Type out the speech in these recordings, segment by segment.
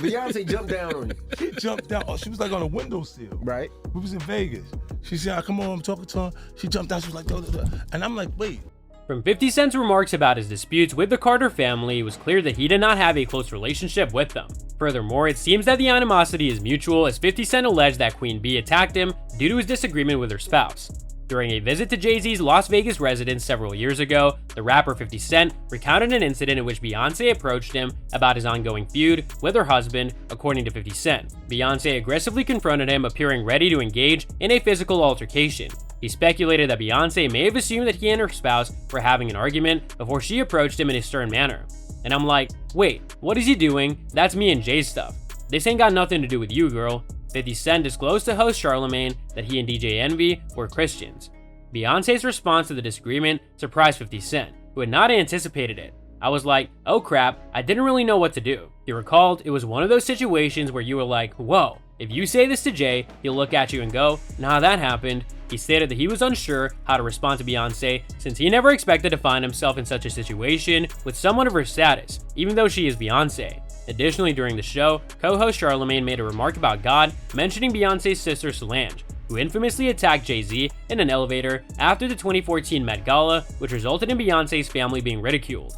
Beyonce jumped down on you. She jumped down. Oh, she was like on a windowsill. Right. We was in Vegas. She said, "Come on, I'm talking to her." She jumped down. She was like, "Duh, duh, duh." And I'm like, wait. From 50 Cent's remarks about his disputes with the Carter family, it was clear that he did not have a close relationship with them. Furthermore, it seems that the animosity is mutual, as 50 Cent alleged that Queen Bee attacked him due to his disagreement with her spouse. During a visit to Jay-Z's Las Vegas residence several years ago, the rapper 50 Cent recounted an incident in which Beyoncé approached him about his ongoing feud with her husband, according to 50 Cent. Beyoncé aggressively confronted him, appearing ready to engage in a physical altercation. He speculated that Beyoncé may have assumed that he and her spouse were having an argument before she approached him in a stern manner. And I'm like, wait, what is he doing? That's me and Jay's stuff. This ain't got nothing to do with you, girl. 50 Cent disclosed to host Charlemagne that he and DJ Envy were Christians. Beyonce's response to the disagreement surprised 50 Cent, who had not anticipated it. I was like, oh crap, I didn't really know what to do. He recalled it was one of those situations where you were like, whoa, if you say this to Jay, he'll look at you and go, nah, that happened. He stated that he was unsure how to respond to Beyoncé since he never expected to find himself in such a situation with someone of her status, even though she is Beyoncé. Additionally, during the show, co-host Charlemagne made a remark about God, mentioning Beyoncé's sister Solange, who infamously attacked Jay-Z in an elevator after the 2014 Met Gala, which resulted in Beyoncé's family being ridiculed.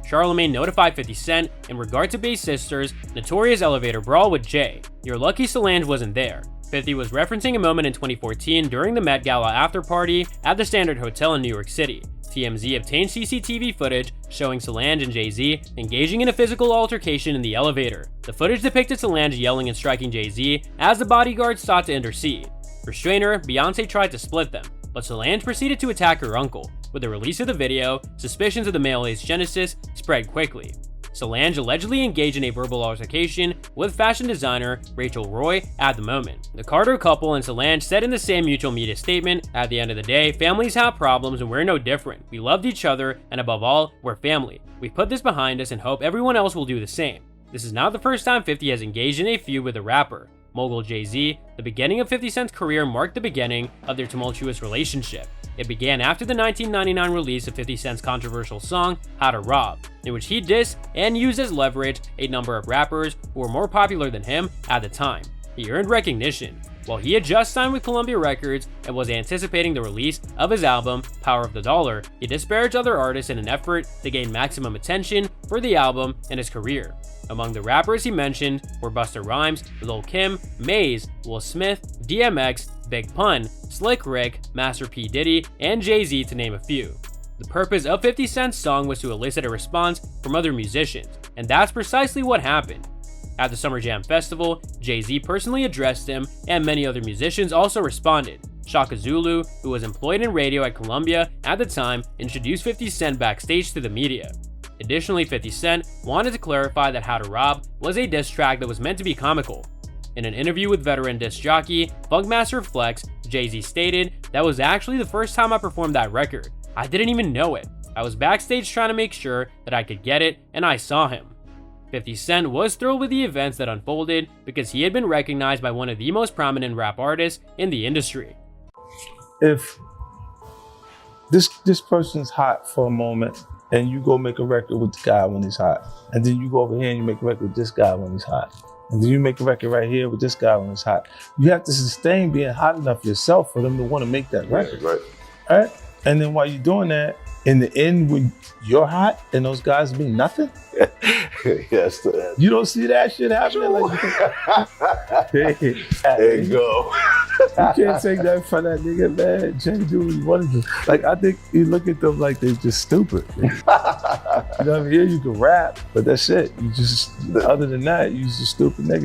Charlemagne notified 50 Cent in regard to Bey's sister's notorious elevator brawl with Jay. You're lucky Solange wasn't there. 50 was referencing a moment in 2014 during the Met Gala after party at the Standard Hotel in New York City. TMZ obtained CCTV footage showing Solange and Jay-Z engaging in a physical altercation in the elevator. The footage depicted Solange yelling and striking Jay-Z as the bodyguards sought to intercede. Restrain her, Beyoncé tried to split them, but Solange proceeded to attack her uncle. With the release of the video, suspicions of the male ace genesis spread quickly. Solange allegedly engaged in a verbal altercation with fashion designer Rachel Roy at the moment. The Carter couple and Solange said in the same mutual media statement, "At the end of the day, families have problems and we're no different. We loved each other and above all, we're family. We've put this behind us and hope everyone else will do the same." This is not the first time 50 has engaged in a feud with a rapper. Mogul Jay-Z, the beginning of 50 Cent's career marked the beginning of their tumultuous relationship. It began after the 1999 release of 50 Cent's controversial song, How to Rob, in which he dissed and used as leverage a number of rappers who were more popular than him at the time. He earned recognition. While he had just signed with Columbia Records and was anticipating the release of his album, Power of the Dollar, he disparaged other artists in an effort to gain maximum attention for the album and his career. Among the rappers he mentioned were Busta Rhymes, Lil Kim, Maze, Will Smith, DMX, Big Pun, Slick Rick, Master P. Diddy, and Jay-Z, to name a few. The purpose of 50 Cent's song was to elicit a response from other musicians, and that's precisely what happened. At the Summer Jam Festival, Jay-Z personally addressed him, and many other musicians also responded. Shaka Zulu, who was employed in radio at Columbia at the time, introduced 50 Cent backstage to the media. Additionally, 50 Cent wanted to clarify that How to Rob was a diss track that was meant to be comical. In an interview with veteran disc jockey Funkmaster Flex, Jay-Z stated, "That was actually the first time I performed that record. I didn't even know it. I was backstage trying to make sure that I could get it, and I saw him." 50 Cent was thrilled with the events that unfolded because he had been recognized by one of the most prominent rap artists in the industry. If this person's hot for a moment, and you go make a record with the guy when he's hot, and then you go over here and you make a record with this guy when he's hot, and then you make a record right here with this guy when he's hot, you have to sustain being hot enough yourself for them to want to make that record. Right? And then while you're doing that, in the end, when you're hot and those guys mean nothing, yes, you don't see that shit happening. Like, there you go. You can't take that from that nigga, man. Jay do what he wanted to. Like, I think you look at them like they're just stupid. You know what I mean? Yeah, you can rap, but that's it. You just, other than that, you're just a stupid nigga.